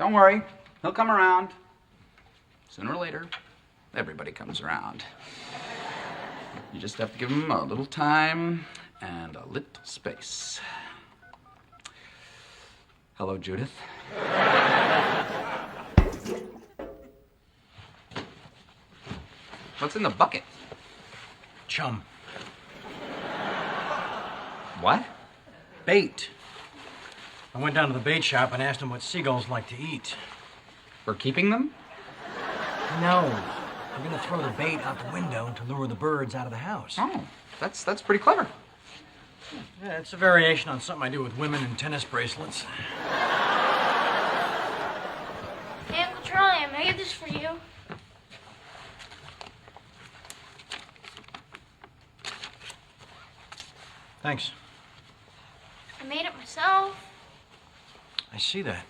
Don't worry. He'll come around. Sooner or later, everybody comes around. You just have to give him a little time and a little space. Hello, Judith. What's in the bucket? Chum. What? Bait. I went down to the bait shop and asked them what seagulls like to eat. For keeping them? No. I'm going to throw the bait out the window to lure the birds out of the house. Oh, that's pretty clever. Yeah, it's a variation on something I do with women in tennis bracelets. Hey, Uncle Charlie, I made this for you. Thanks. I made it myself. I see that.